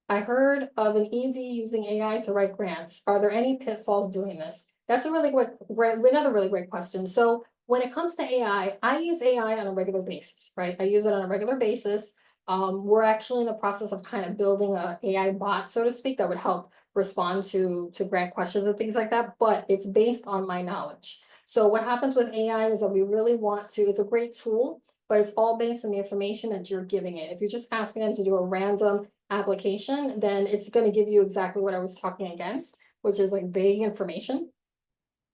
I heard of an easy using AI to write grants. Are there any pitfalls doing this? That's a really another really great question. So when it comes to AI, I use AI on a regular basis, right? I use it on a regular basis. We're actually in the process of kind of building a AI bot, so to speak, that would help respond to grant questions and things like that, but it's based on my knowledge. So what happens with AI is that we really want to, it's a great tool, but it's all based on the information that you're giving it. If you're just asking them to do a random application, then it's going to give you exactly what I was talking against, which is like vague information.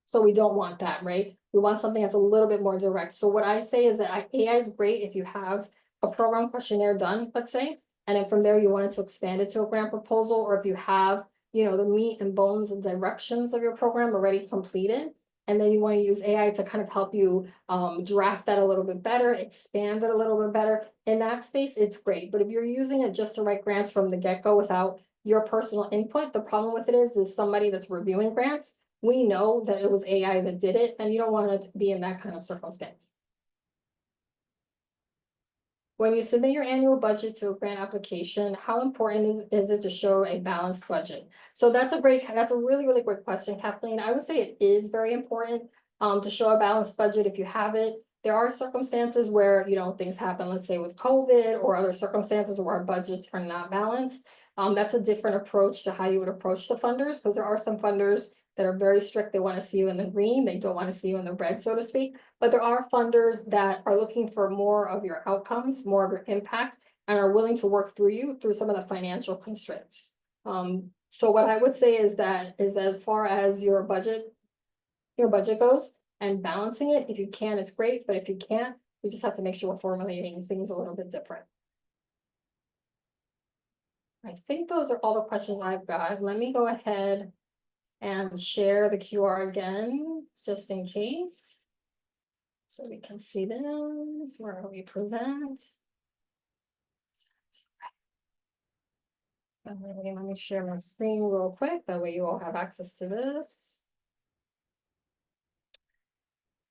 So we don't want that, right? We want something that's a little bit more direct. So what I say is that AI is great if you have a program questionnaire done, let's say, and then from there you wanted to expand it to a grant proposal, or if you have, the meat and bones and directions of your program already completed, and then you want to use AI to kind of help you draft that a little bit better, expand it a little bit better. In that space, it's great. But if you're using it just to write grants from the get-go without your personal input, the problem with it is somebody that's reviewing grants, we know that it was AI that did it, and you don't want to be in that kind of circumstance. When you submit your annual budget to a grant application, how important is it to show a balanced budget? So that's a really, really great question, Kathleen. I would say it is very important to show a balanced budget if you have it. There are circumstances where, things happen, let's say with COVID or other circumstances where our budgets are not balanced. That's a different approach to how you would approach the funders, because there are some funders that are very strict. They want to see you in the green. They don't want to see you in the red, so to speak. But there are funders that are looking for more of your outcomes, more of your impact, and are willing to work through you through some of the financial constraints. So what I would say is that as far as your budget goes and balancing it, if you can, it's great. But if you can't, we just have to make sure we're formulating things a little bit different. I think those are all the questions I've got. Let me go ahead and share the QR again, just in case. So we can see this, where we present. Let me share my screen real quick, that way you all have access to this.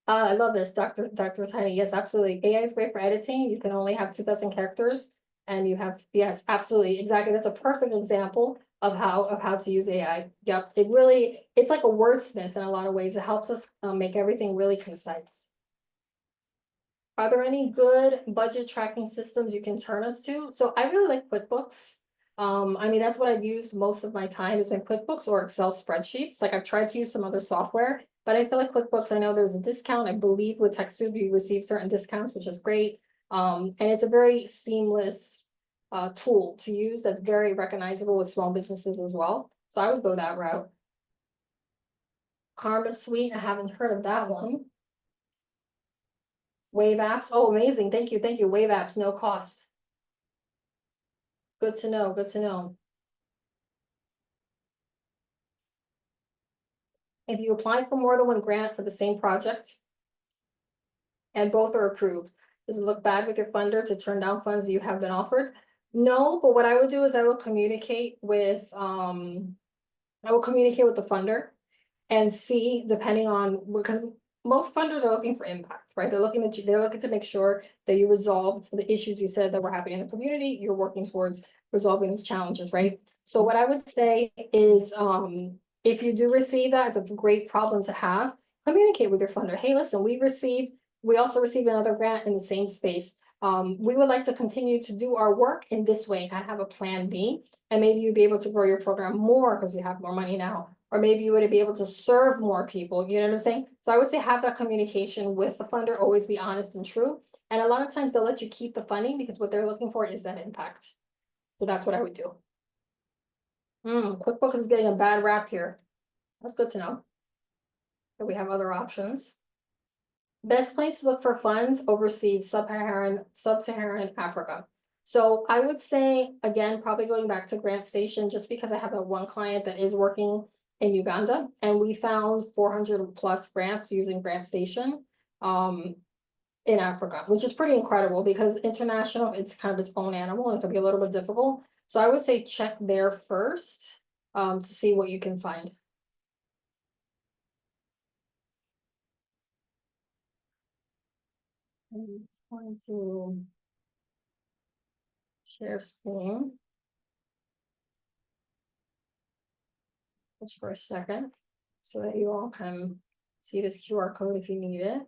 I love this, Dr. Tiny. Yes, absolutely. AI is great for editing. You can only have 2,000 characters, and you have, yes, absolutely, exactly. That's a perfect example of how to use AI. Yep, it's like a wordsmith in a lot of ways. It helps us make everything really concise. Are there any good budget tracking systems you can turn us to? So I really like QuickBooks. That's what I've used most of my time is my QuickBooks or Excel spreadsheets. Like I've tried to use some other software, but I feel like QuickBooks, I know there's a discount. I believe with TechSoup, you receive certain discounts, which is great. And it's a very seamless tool to use that's very recognizable with small businesses as well. So I would go that route. Karma Suite, I haven't heard of that one. Wave apps, oh, amazing. Thank you. Thank you. Wave apps, no cost. Good to know. Good to know. If you apply for more than one grant for the same project and both are approved, does it look bad with your funder to turn down funds you have been offered? No, but what I would do is I will communicate with the funder and see, depending on, because most funders are looking for impact, right? They're looking to make sure that you resolved the issues you said that were happening in the community. You're working towards resolving those challenges, right? So what I would say is, if you do receive that, it's a great problem to have. Communicate with your funder. Hey, listen, we also received another grant in the same space. We would like to continue to do our work in this way, kind of have a plan B, and maybe you'd be able to grow your program more because you have more money now. or maybe you would be able to serve more people, you know what I'm saying? So I would say have that communication with the funder, always be honest and true. And a lot of times they'll let you keep the funding because what they're looking for is that impact. So that's what I would do. QuickBooks is getting a bad rap here. That's good to know. That we have other options. Best place to look for funds overseas, sub-Saharan Africa. So I would say, again, probably going back to Grant Station, just because I have that one client that is working in Uganda, and we found 400 plus grants using Grant Station in Africa, which is pretty incredible because international, it's kind of its own animal and it can be a little bit difficult. So I would say check there first to see what you can find. I'm trying to share screen. Just for a second, so that you all can see this QR code if you need it.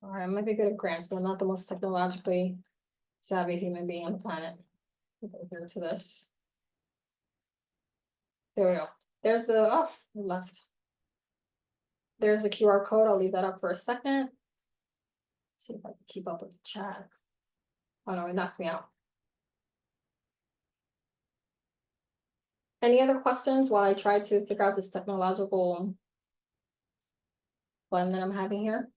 All right, I might be good at grants, but I'm not the most technologically savvy human being on the planet. We'll go here to this. There we go. There's the, oh, it left. There's the QR code. I'll leave that up for a second. See if I can keep up with the chat. Oh no, it knocked me out. Any other questions while I try to figure out this technological blend that I'm having here?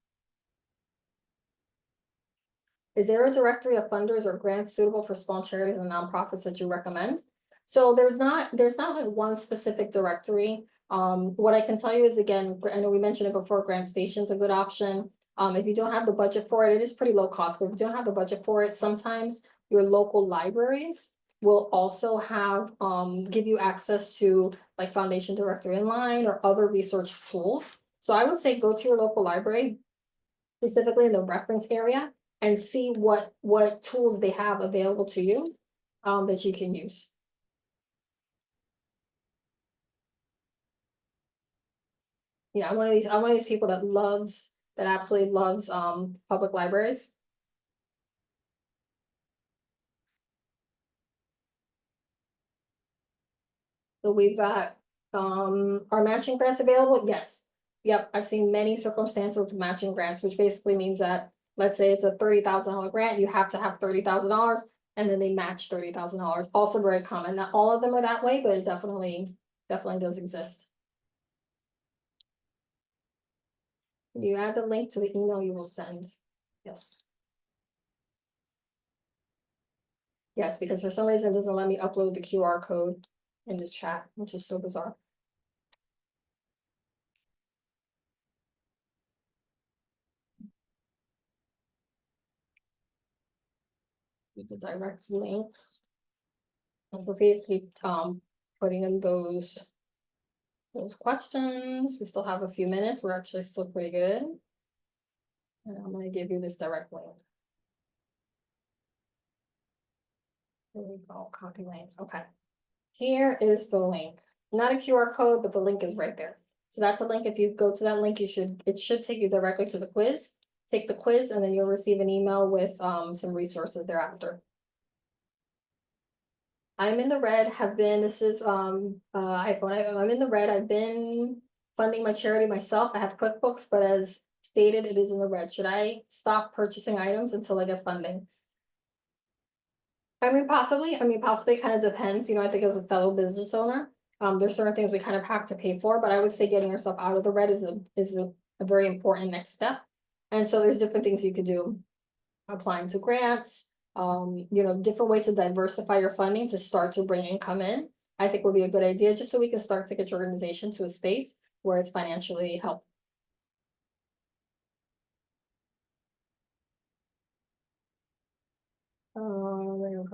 Is there a directory of funders or grants suitable for small charities and nonprofits that you recommend? So there's not like one specific directory. What I can tell you is, again, I know we mentioned it before, Grant Station's a good option. If you don't have the budget for it, it is pretty low cost, but if you don't have the budget for it, sometimes your local libraries will also have give you access to like Foundation Directory Online or other research tools. So I would say go to your local library, specifically in the reference area, and see what tools they have available to you that you can use. Yeah, I'm one of these people that absolutely loves public libraries. So we've got our matching grants available. Yes. Yep, I've seen many circumstances with matching grants, which basically means that, let's say it's a $30,000 grant, you have to have $30,000 and then they match $30,000. Also very common. Not all of them are that way, but it definitely does exist. You add the link to the email you will send. Yes. Yes, because for some reason it doesn't let me upload the QR code in the chat, which is so bizarre. The direct link. And for free to keep putting in those questions. We still have a few minutes. We're actually still pretty good. And I'm going to give you this direct link. There we go. Copy link. Okay. Here is the link. Not a QR code, but the link is right there. So that's a link. If you go to that link, it should take you directly to the quiz. Take the quiz, and then you'll receive an email with some resources thereafter. I'm in the red, this is iPhone. I'm in the red. I've been funding my charity myself. I have QuickBooks, but as stated, it is in the red. Should I stop purchasing items until I get funding? Possibly kind of depends. You know, I think as a fellow business owner, there's certain things we kind of have to pay for, but I would say getting yourself out of the red is a very important next step. And so there's different things you could do. Applying to grants, you know, different ways to diversify your funding to start to bring income in, I think would be a good idea, just so we can start to get your organization to a space where it's financially helpful. There you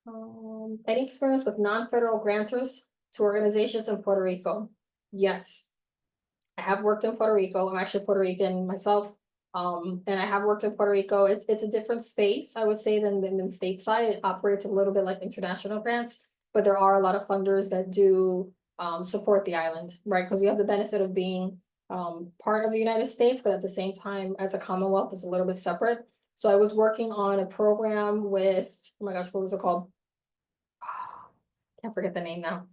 go. Any experience with non-federal grantors to organizations in Puerto Rico? Yes, I have worked in Puerto Rico. I'm actually Puerto Rican myself. And I have worked in Puerto Rico. It's a different space, I would say, than stateside. It operates a little bit like international grants, but there are a lot of funders that do support the island, right? Because you have the benefit of being part of the United States, but at the same time, as a Commonwealth, it's a little bit separate. So I was working on a program with, oh my gosh, what was it called? Can't forget the name now.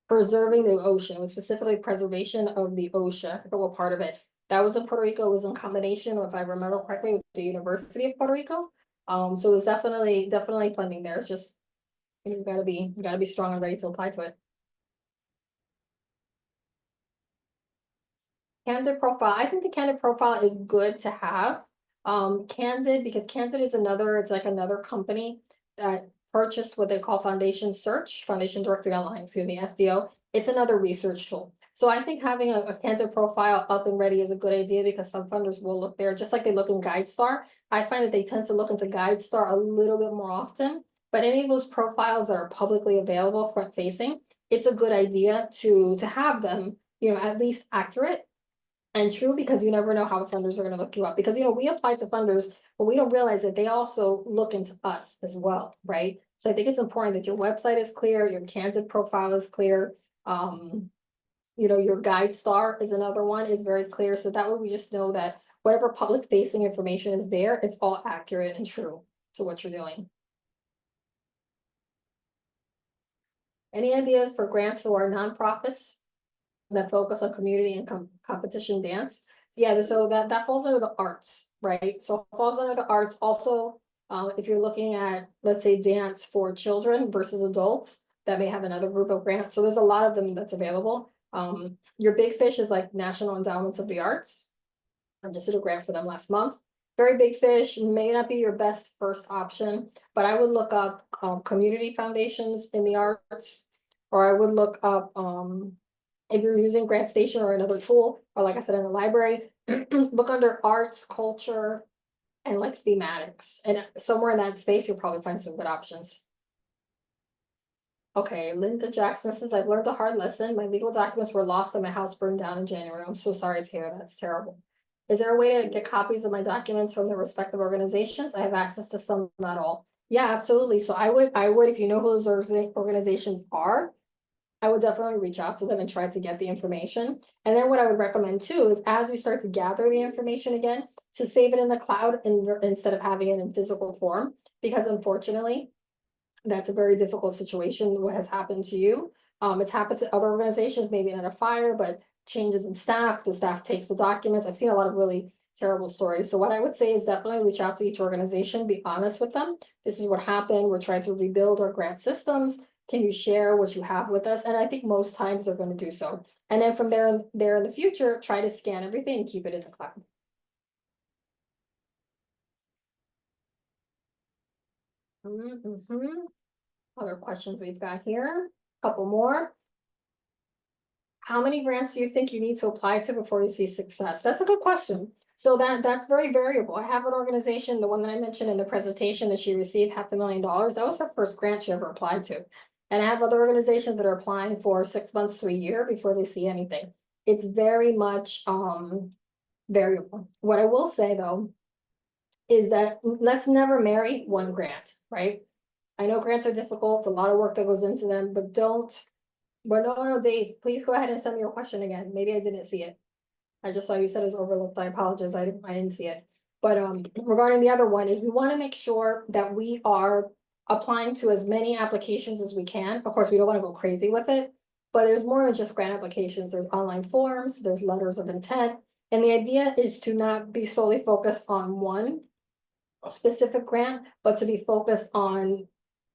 Preserving the ocean, with specifically preservation of the ocean. I forget what part of it. That was in Puerto Rico. It was in combination, if I remember correctly, with the University of Puerto Rico. So it was definitely funding there. It's just you gotta be strong and ready to apply to it. Candid profile. I think the candid profile is good to have. Candid, because Candid is it's like another company that purchased what they call Foundation Directory Online, excuse me, FDO. It's another research tool. So I think having a Candid profile up and ready is a good idea because some funders will look there, just like they look in GuideStar. I find that they tend to look into GuideStar a little bit more often, but any of those profiles that are publicly available, front facing, it's a good idea to have them, at least accurate and true, because you never know how the funders are going to look you up. Because we apply to funders, but we don't realize that they also look into us as well, right? So I think it's important that your website is clear, your candid profile is clear. Your guide star is another one, is very clear. So that way we just know that whatever public facing information is there, it's all accurate and true to what you're doing. Any ideas for grants or nonprofits that focus on community and competition dance? Yeah, so that falls under the arts, right? So it falls under the arts. Also, if you're looking at, let's say, dance for children versus adults, that may have another group of grants. So there's a lot of them that's available. Your big fish is like National Endowments of the Arts. I just did a grant for them last month. Very big fish, may not be your best first option, but I would look up community foundations in the arts, or I would look up if you're using GrantStation or another tool, or like I said, in the library, look under arts, culture, and like thematics. And somewhere in that space, you'll probably find some good options. Okay, Linda Jackson says, I've learned a hard lesson. My legal documents were lost and my house burned down in January. I'm so sorry to hear that. That's terrible. Is there a way to get copies of my documents from the respective organizations? I have access to some, not all. Yeah, absolutely. So I would, if you know who those organizations are, I would definitely reach out to them and try to get the information. And then what I would recommend too is, as we start to gather the information again, to save it in the cloud instead of having it in physical form, because unfortunately, that's a very difficult situation. What has happened to you? It's happened to other organizations, maybe not a fire, but changes in staff. The staff takes the documents. I've seen a lot of really terrible stories. So what I would say is definitely reach out to each organization, be honest with them. This is what happened. We're trying to rebuild our grant systems. Can you share what you have with us? And I think most times they're going to do so. And then from there in the future, try to scan everything and keep it in the cloud. Other questions we've got here, couple more. How many grants do you think you need to apply to before you see success? That's a good question. So that's very variable. I have an organization, the one that I mentioned in the presentation, that she received $500,000. That was her first grant she ever applied to. And I have other organizations that are applying for 6 months to a year before they see anything. It's very much variable. What I will say though, is that let's never marry one grant, right? I know grants are difficult, it's a lot of work that goes into them, but no, Dave, please go ahead and send me your question again. Maybe I didn't see it. I just saw you said it was overlooked. I apologize. I didn't see it. But regarding the other one is, we want to make sure that we are applying to as many applications as we can. Of course, we don't want to go crazy with it, but there's more than just grant applications. There's online forms, there's letters of intent. And the idea is to not be solely focused on one specific grant, but to be focused on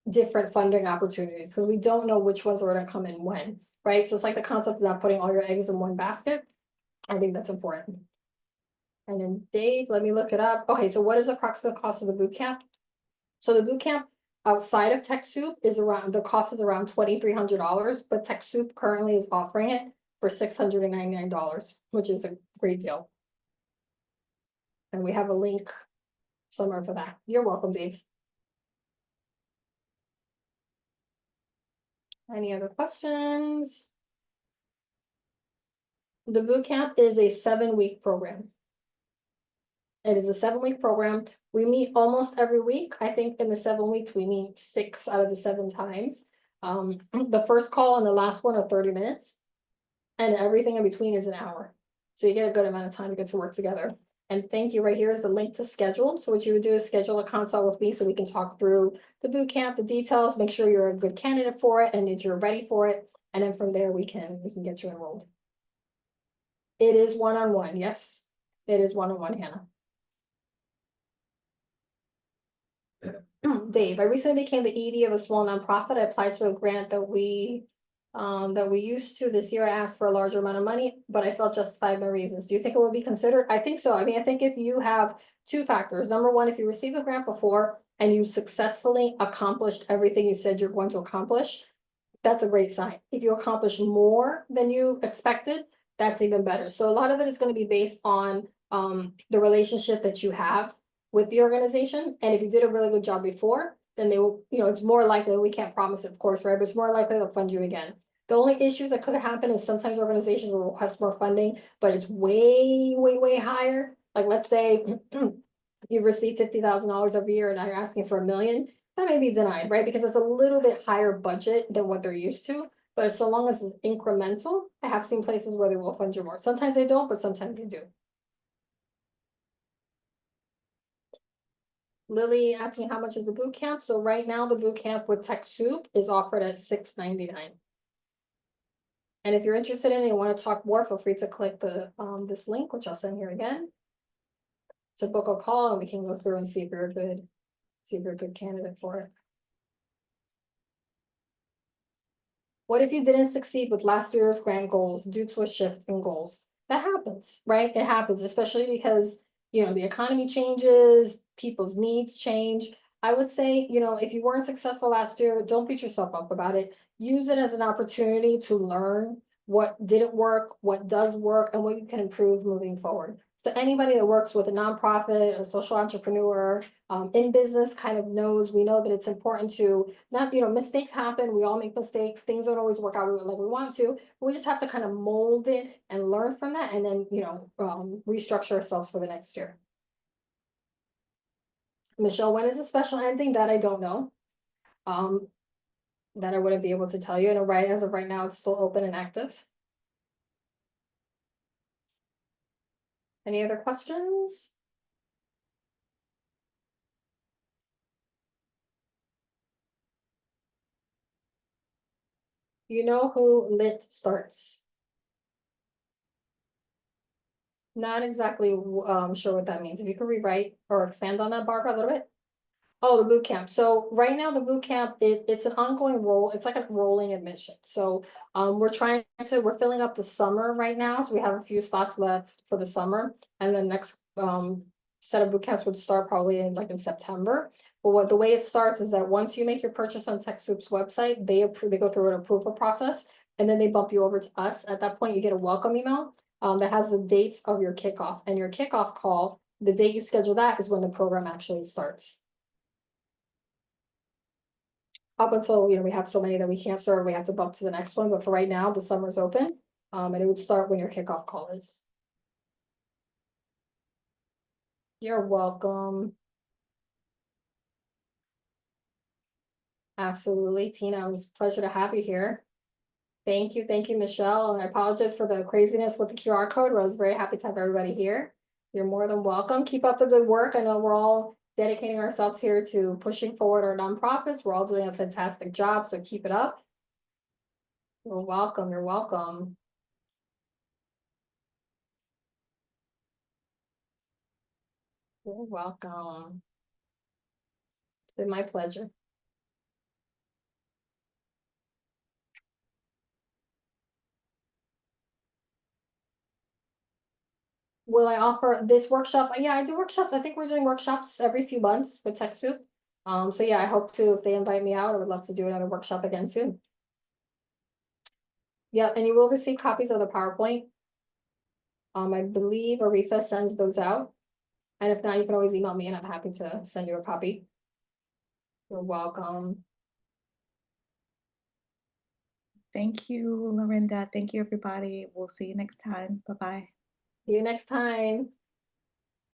different funding opportunities, because we don't know which ones are going to come in when, right? So it's like the concept of not putting all your eggs in one basket. I think that's important. And then Dave, let me look it up. Okay, so what is the approximate cost of the boot camp? So the boot camp outside of TechSoup the cost is around $2,300, but TechSoup currently is offering it for $699, which is a great deal. And we have a link somewhere for that. You're welcome, Dave. Any other questions? The boot camp is a 7-week program. It is a 7-week program. We meet almost every week. I think in the 7 weeks, we meet 6 out of the 7 times. The first call and the last one are 30 minutes, and everything in between is an hour. So you get a good amount of time to get to work together. And thank you. Right here is the link to schedule. So what you would do is schedule a consult with me so we can talk through the boot camp, the details, make sure you're a good candidate for it and that you're ready for it. And then from there we can get you enrolled. It is one-on-one. Yes, it is one-on-one, Hannah. Dave, I recently became the ED of a small nonprofit. I applied to a grant that we used to. This year I asked for a larger amount of money, but I felt justified in my reasons. Do you think it will be considered? I think so. I mean, I think if you have two factors. Number one, if you received a grant before and you successfully accomplished everything you said you're going to accomplish, that's a great sign. If you accomplish more than you expected, that's even better. So a lot of it is going to be based on the relationship that you have with the organization. And if you did a really good job before, then they will, it's more likely, we can't promise it, of course, right? But it's more likely they'll fund you again. The only issues that could happen is sometimes organizations will request more funding, but it's way, way, way higher. Like let's say you've received $50,000 every year and now you're asking for $1 million, that may be denied, right? Because it's a little bit higher budget than what they're used to. But so long as it's incremental, I have seen places where they will fund you more. Sometimes they don't, but sometimes they do. Lily asking how much is the boot camp? So right now the boot camp with TechSoup is offered at $6.99. And if you're interested in it and you want to talk more, feel free to click the this link, which I'll send here again, to book a call and we can go through and see if you're a good candidate for it. What if you didn't succeed with last year's grant goals due to a shift in goals? That happens, right? It happens, especially because, the economy changes, people's needs change. I would say, if you weren't successful last year, don't beat yourself up about it. Use it as an opportunity to learn what didn't work, what does work, and what you can improve moving forward. So anybody that works with a nonprofit, a social entrepreneur, in business we know that it's important to not, mistakes happen. We all make mistakes. Things don't always work out like we want to. We just have to kind of mold it and learn from that and then, restructure ourselves for the next year. Michelle, when is the special ending? That I don't know. That I wouldn't be able to tell you. And as of right now, it's still open and active. Any other questions? You know who lit starts? Not exactly sure what that means. If you could rewrite or expand on that, Barbara, a little bit. Oh, the boot camp. So right now the boot camp, it's an ongoing role. It's like a rolling admission. So we're filling up the summer right now. So we have a few slots left for the summer. And the next set of boot camps would start probably in September. But the way it starts is that once you make your purchase on TechSoup's website, they go through an approval process and then they bump you over to us. At that point, you get a welcome email that has the dates of your kickoff, and your kickoff call, the date you schedule that is when the program actually starts. Up until, we have so many that we can't serve, we have to bump to the next one, but for right now, the summer's open. And it would start when your kickoff call is. You're welcome. Absolutely, Tina, it was a pleasure to have you here. Thank you, Michelle. And I apologize for the craziness with the QR code, but I was very happy to have everybody here. You're more than welcome. Keep up the good work. I know we're all dedicating ourselves here to pushing forward our nonprofits. We're all doing a fantastic job, so keep it up. You're welcome. You're welcome. You're welcome. It's been my pleasure. Will I offer this workshop? Yeah, I do workshops. I think we're doing workshops every few months with TechSoup. So yeah, I hope to, if they invite me out, I would love to do another workshop again soon. Yeah, and you will receive copies of the PowerPoint. I believe Aretha sends those out. And if not, you can always email me and I'm happy to send you a copy. You're welcome. Thank you, Lorinda. Thank you, everybody. We'll see you next time. Bye-bye. See you next time.